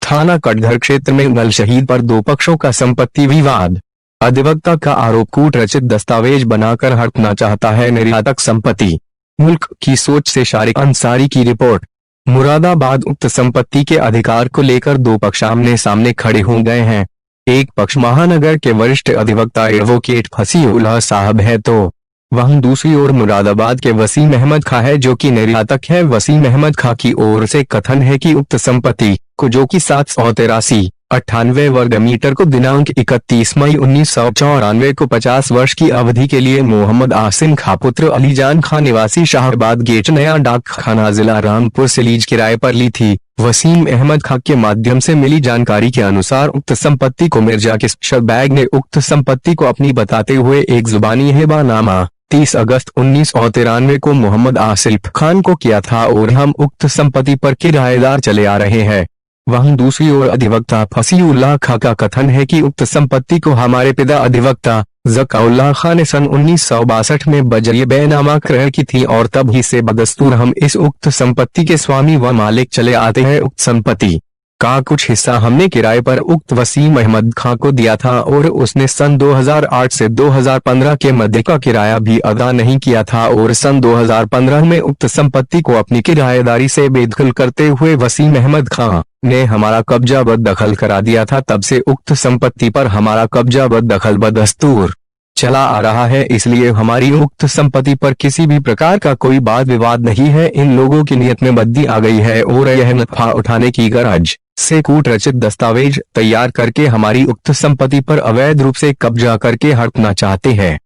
थाना कटघर क्षेत्र में नल शहीद पर दो पक्षों का संपत्ति विवाद। अधिवक्ता का आरोप, कूट रचित दस्तावेज बनाकर हड़पना चाहता है निर्यातक संपत्ति। मुल्क की सोच से शारिक अंसारी की रिपोर्ट। मुरादाबाद उक्त संपत्ति के अधिकार को लेकर दो पक्ष आमने सामने खड़े हो गए हैं। एक पक्ष महानगर के वरिष्ठ अधिवक्ता एडवोकेट फसीउल्लाह साहब है तो वहीं दूसरी ओर मुरादाबाद के वसीम अहमद खां है जो कि निर्यातक है। वसीम अहमद खां की ओर से कथन है कि उक्त संपत्ति को जो कि 793.98 वर्ग मीटर को दिनांक 31 मई 1994 को 50 वर्ष की अवधि के लिए मोहम्मद आसिम खां पुत्र अलीजान खां निवासी शाहबाद गेट नया डाक खाना जिला रामपुर से लीज किराए पर ली थी। वसीम अहमद खां के माध्यम से मिली जानकारी के अनुसार उक्त संपत्ति को मिर्जा किस्मत बैग ने उक्त संपत्ति को अपनी बताते हुए एक जुबानी हिबानामा 30 अगस्त 1993 को मोहम्मद आसिफ खान को किया था और हम उक्त संपत्ति पर किराएदार चले आ रहे हैं। वहीं दूसरी ओर अधिवक्ता फसीउल्लाह खां का कथन है कि उक्त संपत्ति को हमारे पिता अधिवक्ता ज़काउल्लाह खान ने सन 1962 में बजरिए बैनामा क्रय की थी और तब ही से बदस्तूर हम इस उक्त संपत्ति के स्वामी व मालिक चले आते हैं। उक्त संपत्ति का कुछ हिस्सा हमने किराए पर उक्त वसीम अहमद खां को दिया था और उसने सन 2008 से 2015 के मध्य का किराया भी अदा नहीं किया था और सन 2015 में उक्त संपत्ति को अपनी किराएदारी से बेदखल करते हुए वसीम अहमद खां ने हमारा कब्जा बददखल करा दिया था। तब से उक्त संपत्ति पर हमारा कब्जा बददखल बदस्तूर चला आ रहा है, इसलिए हमारी उक्त संपत्ति पर किसी भी प्रकार का कोई वाद विवाद नहीं है। इन लोगों की नीयत में बद्दी आ गई है और यह नफा उठाने की गरज से कूट रचित दस्तावेज तैयार करके हमारी उक्त संपत्ति पर अवैध रूप से कब्जा करके हड़पना चाहते हैं।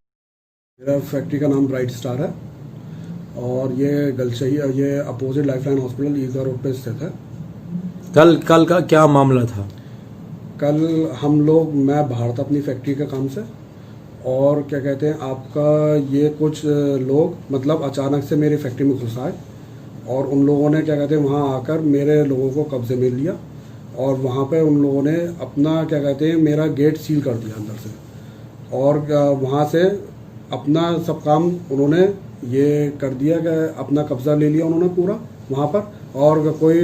मेरा फैक्ट्री का नाम ब्राइट स्टार है और ये गलशही ये अपोजिट लाइफलाइन हॉस्पिटल ईदगाह रोड पे स्थित है। कल का क्या मामला था? कल मैं बाहर था अपनी फैक्ट्री के काम से और क्या कहते हैं आपका ये कुछ लोग मतलब अचानक से मेरी फैक्ट्री में घुस आए और उन लोगों ने क्या कहते हैं वहाँ आकर मेरे लोगों को कब्जे में लिया और वहाँ पे उन लोगों ने अपना क्या कहते हैं मेरा गेट सील कर दिया अंदर से और वहाँ से अपना सब काम उन्होंने ये कर दिया कि अपना कब्जा ले लिया उन्होंने पूरा वहाँ पर और कोई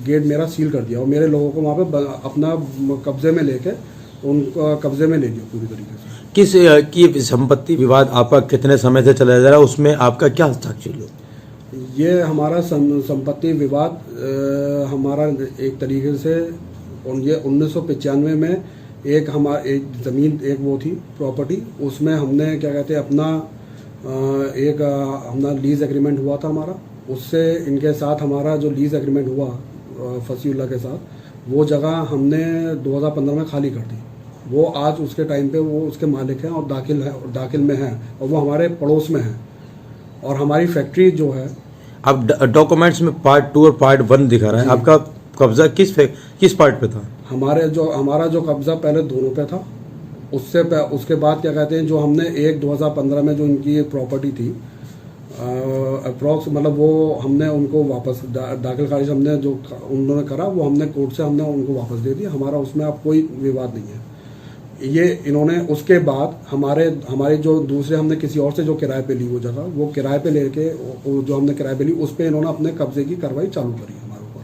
गेट मेरा सील कर दिया और मेरे लोगों को वहाँ पे अपना कब्जे में लेके उनको कब्जे में ले लिया पूरी तरीके से। किस की संपत्ति विवाद आपका कितने समय से चला जा रहा है, उसमें आपका क्या हस्ताक्षर है? ये हमारा संपत्ति विवाद हमारा एक तरीके से ये 1995 में एक ज़मीन एक वो थी प्रॉपर्टी, उसमें हमने क्या कहते हैं अपना अपना लीज एग्रीमेंट हुआ था हमारा, उससे इनके साथ हमारा जो लीज एग्रीमेंट हुआ फसीउल्लाह के साथ, वो जगह हमने 2015 में खाली कर दी। वो आज उसके टाइम पे वो उसके मालिक हैं और दाखिल में हैं और वो हमारे पड़ोस में हैं और हमारी फैक्ट्री जो है अब डॉक्यूमेंट्स में पार्ट 2 और पार्ट 1 दिखा रहा है। आपका कब्जा किस पार्ट पे था? हमारा जो कब्जा पहले दोनों पे था, उसके बाद क्या कहते हैं जो हमने 2015 में जो इनकी प्रॉपर्टी थी अप्रॉक्स मतलब वो हमने उनको वापस दाखिल खारिज हमने जो उन्होंने करा वो हमने कोर्ट से हमने उनको वापस दे दिया। हमारा उसमें अब कोई विवाद नहीं है। ये इन्होंने उसके बाद हमारे जो दूसरे हमने किसी और से जो किराए पे ली वो जगह वो किराए पे लेके जो हमने किराए पे ली उस पे इन्होंने अपने कब्जे की कार्रवाई चालू करी हमारे ऊपर।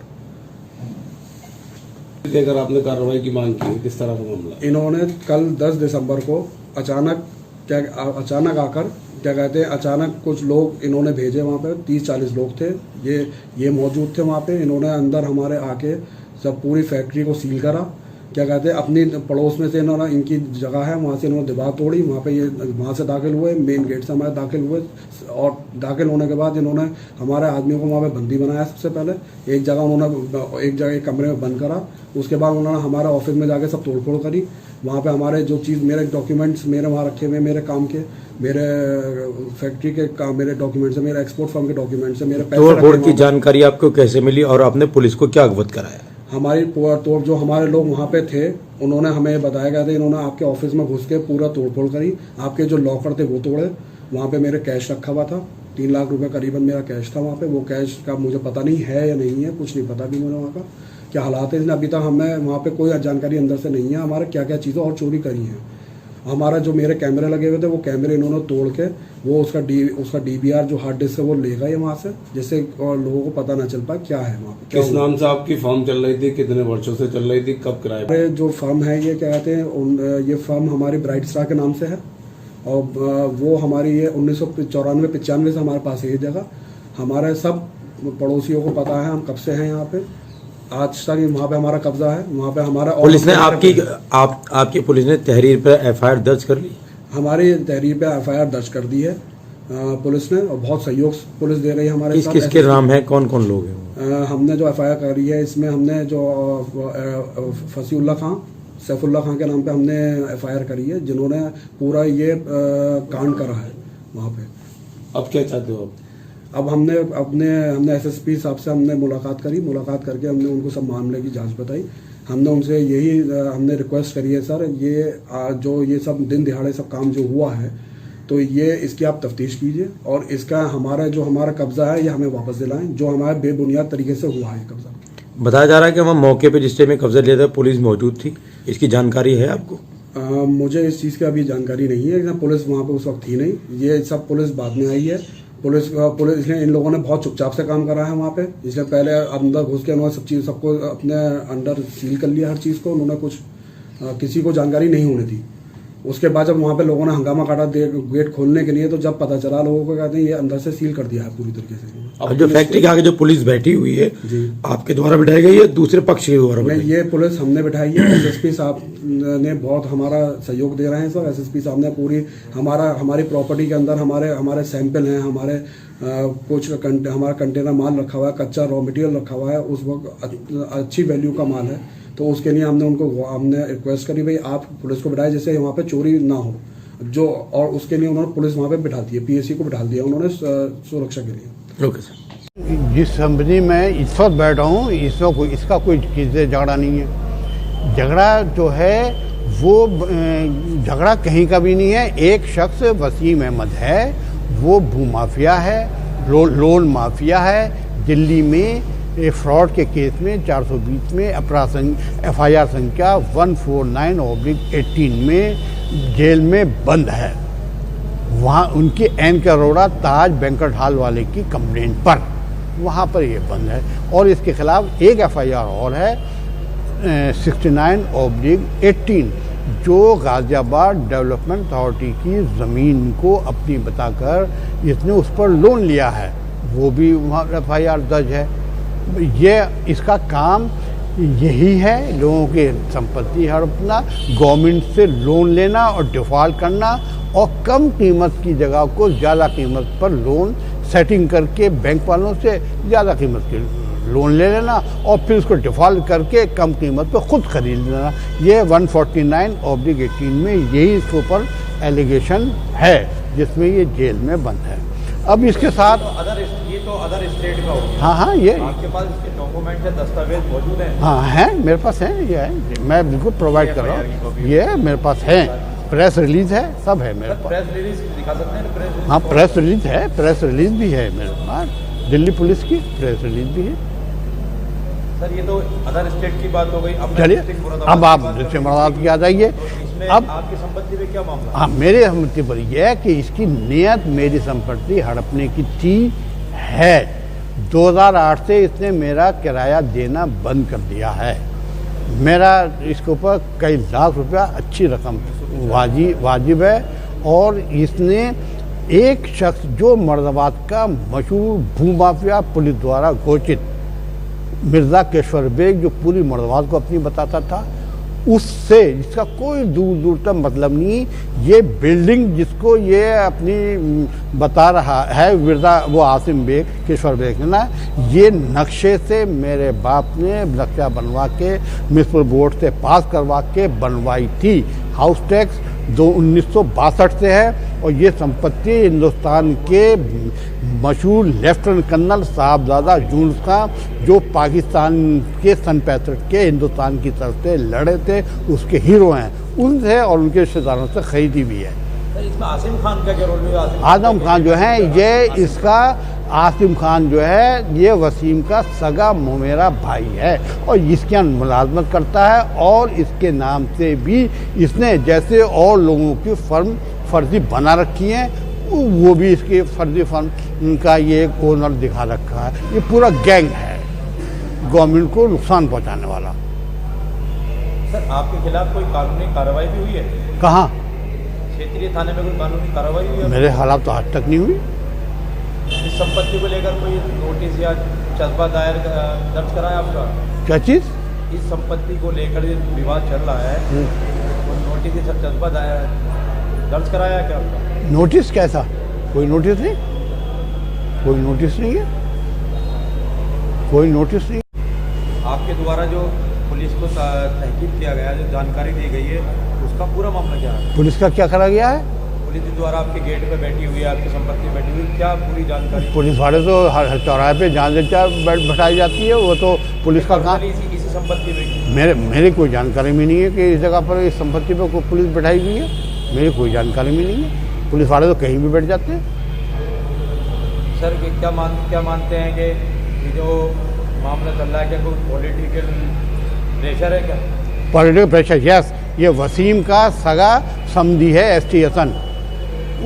अगर आपने कार्रवाई की मांग की, किस तरह का मामला? इन्होंने कल 10 दिसंबर को अचानक आकर क्या कहते हैं अचानक कुछ लोग इन्होंने भेजे वहाँ पे 30-40 लोग थे, ये मौजूद थे वहाँ पे। इन्होंने अंदर हमारे आके सब पूरी फैक्ट्री को सील करा। क्या कहते हैं अपनी पड़ोस में से इन्होंने इनकी जगह है वहाँ से इन्होंने दीवार तोड़ी, वहाँ पे ये वहाँ से दाखिल हुए, मेन गेट से हमारे दाखिल हुए और दाखिल होने के बाद इन्होंने हमारे आदमियों को वहाँ पे बंदी बनाया। सबसे पहले एक जगह एक कमरे में बंद करा, उसके बाद उन्होंने हमारा ऑफिस में जाके सब तोड़फोड़ करी। वहाँ पे हमारे जो चीज़ मेरे डॉक्यूमेंट्स मेरे वहाँ रखे हुए मेरे काम के मेरे फैक्ट्री के काम मेरे डॉक्यूमेंट्स है, मेरे एक्सपोर्ट फर्म के डॉक्यूमेंट्स है, मेरे तोड़ की जानकारी आपको कैसे मिली और आपने पुलिस को क्या अवगत कराया? हमारी तोड़ जो हमारे लोग वहाँ पे थे उन्होंने हमें बताया गया था इन्होंने आपके ऑफिस में घुस के पूरा तोड़फोड़ करी, आपके जो लॉकर थे वो तोड़े। वहाँ पे मेरे कैश रखा हुआ था 3 लाख रुपए करीबन मेरा कैश था वहाँ पे। वो कैश का मुझे पता नहीं है या नहीं है, कुछ नहीं पता भी मुझे वहाँ का क्या हालात है। अभी तक हमें वहाँ पे कोई जानकारी अंदर से नहीं है हमारे क्या क्या चीज़ें और चोरी करी हैं। हमारा जो मेरे कैमरे लगे हुए थे वो कैमरे इन्होंने तोड़ के वो उसका डीवीआर जो हार्ड डिस्क है वो ले गए वहाँ से, जिससे और लोगों को पता ना चल पाए क्या है वहाँ पे। किस नाम से आपकी फर्म चल रही थी, कितने वर्षों से चल रही थी, कब किराए पे? जो फर्म है ये क्या कहते हैं, ये फर्म हमारी ब्राइट स्टार के नाम से है और वो हमारी ये 1994-95 से हमारे पास है ये जगह। हमारे सब पड़ोसियों को पता है हम कब से हैं यहाँ पे, आज तक वहाँ पे हमारा कब्जा है। वहाँ पे हमारा पुलिस ने आपकी पुलिस ने तहरीर पर एफआईआर दर्ज कर ली? हमारी तहरीर पे एफआईआर दर्ज कर दी है पुलिस ने, और बहुत सहयोग पुलिस दे रही है हमारे साथ। किसके नाम है, कौन कौन लोग हैं? हमने जो एफआईआर करी है इसमें हमने जो फसीउल्लाह खां, सैफुल्लाह खां के नाम पे हमने एफआईआर करी है, जिन्होंने पूरा ये कांड करा है वहाँ पे। अब क्या चाहते हो आप? अब हमने एसएसपी साहब से हमने मुलाकात करके हमने उनको सब मामले की जांच बताई। हमने उनसे यही हमने रिक्वेस्ट करी है, सर ये सब दिन दिहाड़े सब काम जो हुआ है तो ये इसकी आप तफ्तीश कीजिए और इसका हमारा कब्जा है ये हमें वापस दिलाएं, जो हमारे बेबुनियाद तरीके से हुआ है कब्जा। बताया जा रहा है कि वहाँ मौके पे जिस टाइम में कब्जा लिया था पुलिस मौजूद थी, इसकी जानकारी है आपको? मुझे इस चीज़ की अभी जानकारी नहीं है, पुलिस वहाँ पे उस वक्त थी नहीं, ये सब पुलिस बाद में आई है। पुलिस इसलिए इन लोगों ने बहुत चुपचाप से काम करा है वहाँ पे, इसलिए पहले अंदर घुस के उन्होंने सबको अपने अंडर सील कर लिया, हर चीज़ को उन्होंने किसी को जानकारी नहीं होने दी। उसके बाद जब वहाँ पे लोगों ने हंगामा काटा गेट खोलने के लिए, तो जब पता चला लोगों को कहते हैं ये अंदर से सील कर दिया है पूरी तरीके से। अब जो फैक्ट्री के आगे जो पुलिस बैठी हुई है आपके द्वारा बिठाई गई है, दूसरे पक्ष के द्वारा? नहीं, ये पुलिस हमने बिठाई है। एसएसपी साहब ने बहुत हमारा सहयोग दे रहे हैं सर। एसएसपी साहब ने पूरी हमारी प्रॉपर्टी के अंदर हमारे सैंपल हैं, हमारे हमारा कंटेनर माल रखा हुआ है, कच्चा रॉ मटेरियल रखा हुआ है, उस वक्त अच्छी वैल्यू का माल है। तो उसके लिए हमने रिक्वेस्ट करी भाई आप पुलिस को बिठाए जिससे वहाँ पे चोरी ना हो, और उसके लिए उन्होंने पुलिस वहाँ पे बिठा दी है, पीएससी को बिठा दिया उन्होंने सुरक्षा के लिए। Okay sir. जिस कंपनी में इस वक्त बैठा हूँ इसका कोई चीज़ें झगड़ा नहीं है। झगड़ा जो है वो झगड़ा कहीं का भी नहीं है। एक शख्स वसीम अहमद है, वो भूमाफिया है, लोन माफिया है। दिल्ली में फ्रॉड के केस में 420 में एफआईआर संख्या 149/18 में जेल में बंद है। वहाँ उनके एन करोड़ा ताज बैंक्वेट हॉल वाले की कंप्लेंट पर वहाँ पर ये बंद है। और इसके खिलाफ एक एफआईआर और है 69/18 जो गाजियाबाद डेवलपमेंट अथॉरिटी की ज़मीन को अपनी बताकर इसने उस पर लोन लिया है, वो भी वहाँ एफआईआर दर्ज है। ये इसका काम यही है, लोगों की संपत्ति हड़पना, गवर्नमेंट से लोन लेना और डिफ़ॉल्ट करना, और कम कीमत की जगह को ज़्यादा कीमत पर लोन सेटिंग करके बैंक वालों से ज़्यादा कीमत के लोन ले लेना और फिर उसको डिफ़ॉल्ट करके कम कीमत पर ख़ुद खरीद लेना। ये 149/18 में यही इसके ऊपर एलिगेशन है, जिसमें ये जेल में बंद है। अब इसके साथ ये तो अदर स्टेट का हो गया। हाँ, ये आपके पास इसके डॉक्यूमेंट या दस्तावेज मौजूद हैं? हाँ हैं, मेरे पास हैं, ये है, मैं बिल्कुल प्रोवाइड कर रहा हूँ, ये मेरे पास है, प्रेस रिलीज है, सब है मेरे पास। प्रेस रिलीज दिखा सकते हैं? Press release? हाँ, प्रेस रिलीज है, प्रेस रिलीज भी है मेरे पास, दिल्ली पुलिस की प्रेस रिलीज भी है। सर ये तो अदर स्टेट की बात हो गई। चलिए अब आप डिस्ट्रिक्ट मुरादाबाद की आ जाइए। अब आपकी संपत्ति पे क्या मामला? हाँ, मेरे संपत्ति पर यह है कि इसकी नियत मेरी संपत्ति हड़पने की थी है। 2008 से इसने मेरा किराया देना बंद कर दिया है। मेरा इसके ऊपर कई लाख रुपया अच्छी रकम वाजिब है। और इसने एक शख्स जो मुरादाबाद का मशहूर भूमाफिया पुलिस द्वारा घोषित मिर्ज़ा केशवर बेग, जो पूरी मुरादाबाद को अपनी बताता था, उससे इसका कोई दूर दूर तक मतलब नहीं। ये बिल्डिंग जिसको ये अपनी बता रहा है वो आसिम बेग, केशवर बेग है ना, ये नक्शे से मेरे बाप ने नक्शा बनवा के म्युनिसिपल बोर्ड से पास करवा के बनवाई थी। हाउस टैक्स 1962 से है। और ये संपत्ति हिंदुस्तान के मशहूर लेफ्टिनेंट कर्नल साहबजादा यूनुस खां, जो पाकिस्तान के सन 65 के हिंदुस्तान की तरफ से लड़े थे, उसके हीरो हैं, उनसे और उनके रिश्तेदारों से खरीदी भी है। इसमें आसिम खान का क्या रोल है? आजम खान जो है ये इसका आसिम खान जो है ये वसीम का सगा मेरा भाई है और इसके यहाँ मुलाजमत करता है और इसके नाम से भी इसने जैसे और लोगों की फर्म फर्जी बना रखी है वो भी इसके फर्जी फर्म का ये एक ओनर दिखा रखा है। ये पूरा गैंग है गवर्नमेंट को नुकसान पहुंचाने वाला। सर आपके खिलाफ कोई कानूनी कार्रवाई भी हुई है? कहाँ? क्षेत्रीय थाने में कोई कानूनी कार्रवाई हुई है? मेरे खिलाफ तो आज तक नहीं हुई। इस संपत्ति को लेकर कोई नोटिस या जज्बा दायर दर्ज कराया आपका? क्या चीज़? इस संपत्ति को लेकर जो विवाद चल रहा है वो नोटिस या जज्बा दायर दर्ज कराया है क्या आपका? नोटिस कैसा? कोई नोटिस नहीं, कोई नोटिस नहीं है, कोई नोटिस नहीं। आपके द्वारा जो पुलिस को तहकीक किया गया, जो जानकारी दी गई है, उसका पूरा मामला क्या है? पुलिस का क्या करा गया है? पुलिस द्वारा आपके गेट पे बैठी हुई है, आपकी संपत्ति में बैठी हुई है, क्या पूरी जानकारी? पुलिस वाले तो हर चौराहे पे जहाँ से बैठाई जाती है वो तो पुलिस का काम। इसी संपत्ति में मेरी कोई जानकारी में नहीं है कि इस जगह पर इस संपत्ति पर कोई पुलिस बैठाई हुई है। मेरी कोई जानकारी में नहीं है। पुलिस वाले तो कहीं भी बैठ जाते हैं। सर क्या मानते हैं कि ये जो मामला चल रहा है क्या कोई पॉलिटिकल प्रेशर है क्या? Political pressure, yes. ये वसीम का सगा समधी है ST हसन,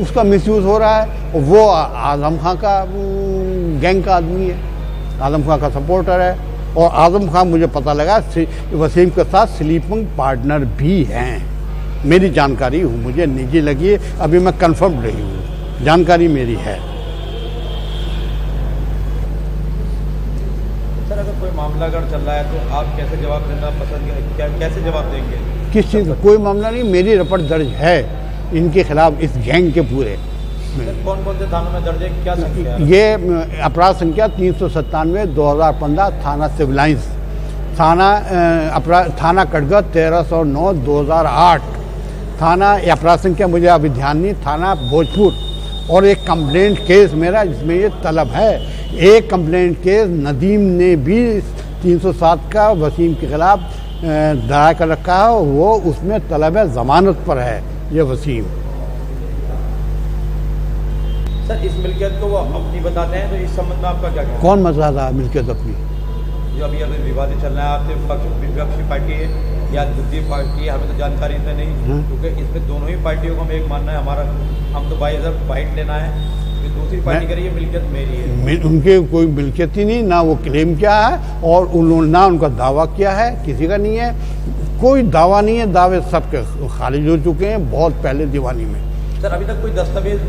उसका मिसयूज़ हो रहा है। वो आजम खां का गैंग का आदमी है, आजम खां का सपोर्टर है और आजम खां मुझे पता लगा वसीम के साथ स्लीपिंग पार्टनर भी हैं। मेरी जानकारी मुझे निजी लगी है, अभी मैं कंफर्म नहीं हूँ, जानकारी मेरी है। सर अगर कोई मामला अगर चल रहा है तो आप कैसे जवाब देना पसंद कैसे जवाब देंगे? किस चीज़ का? कोई मामला नहीं, मेरी रिपोर्ट दर्ज है इनके खिलाफ, इस गैंग के पूरे। कौन कौन से थानों में दर्ज है, क्या संख्या है? ये अपराध संख्या 397 2015 थाना सिविल लाइंस, थाना कटघर 1309 2008, थाना अपराध संख्या मुझे अभी ध्यान नहीं, थाना भोजपुर। और एक कंप्लेंट केस मेरा जिसमें ये तलब है, एक कंप्लेंट केस नदीम ने भी 307 का वसीम के खिलाफ दायर कर रखा है, वो उसमें तलब है, जमानत पर है ये वसीम। सर इस मिल्कियत को वो अपनी बताते हैं, तो इस संबंध में आपका क्या कहना है? कौन मसला था मिल्कियत अपनी? जो अभी विवाद चल रहा है, आपसे विपक्षी पार्टी है या दूसरी पार्टी है, हमें तो जानकारी इसमें नहीं, क्योंकि इसमें दोनों ही पार्टियों को हम एक मानना है, हमारा हम तो बाई फाइट लेना है, तो दूसरी पार्टी कह रही है मिल्कियत मेरी है। उनके कोई मिल्कियत ही नहीं, ना वो क्लेम किया है और उन्होंने ना उनका दावा किया है, किसी का नहीं है, कोई दावा नहीं है, दावे सबके खारिज हो चुके हैं बहुत पहले दीवानी में। सर अभी तक कोई दस्तावेज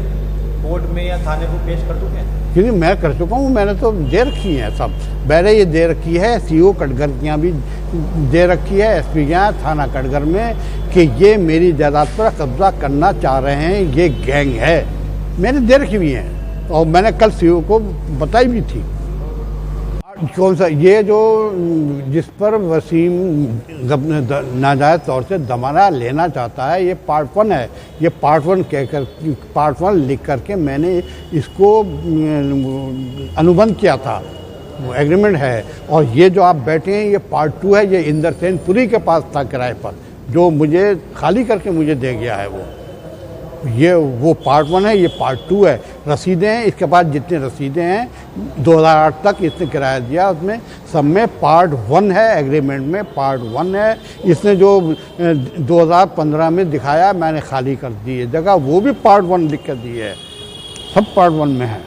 कोर्ट में या थाने को पेश कर चुके हैं? क्योंकि मैं कर चुका हूँ, मैंने तो दे रखी है सब, पहले ये दे रखी है CO कटघर के यहाँ भी दे रखी है, SP के यहाँ थाना कटघर में, कि ये मेरी जायदाद पर कब्जा करना चाह रहे हैं, ये गैंग है, मैंने दे रखी हुई है और मैंने कल CO को बताई भी थी। कौन सा? ये जो जिस पर वसीम नाजायज़ तौर से दमाना लेना चाहता है, ये पार्ट 1 है, ये पार्ट 1 कहकर पार्ट 1 लिख करके मैंने इसको अनुबंध किया था, एग्रीमेंट है। और ये जो आप बैठे हैं ये पार्ट 2 है, ये इंदर सेनपुरी के पास था किराए पर, जो मुझे खाली करके मुझे दे गया है ये वो पार्ट 1 है, ये पार्ट 2 है। रसीदें हैं इसके पास, जितने रसीदें हैं 2008 तक इसने किराया दिया, उसमें सब में पार्ट 1 है, एग्रीमेंट में पार्ट 1 है। इसने जो 2015 में दिखाया मैंने खाली कर दी है जगह, वो भी पार्ट 1 लिख कर दी है, सब पार्ट 1 में है।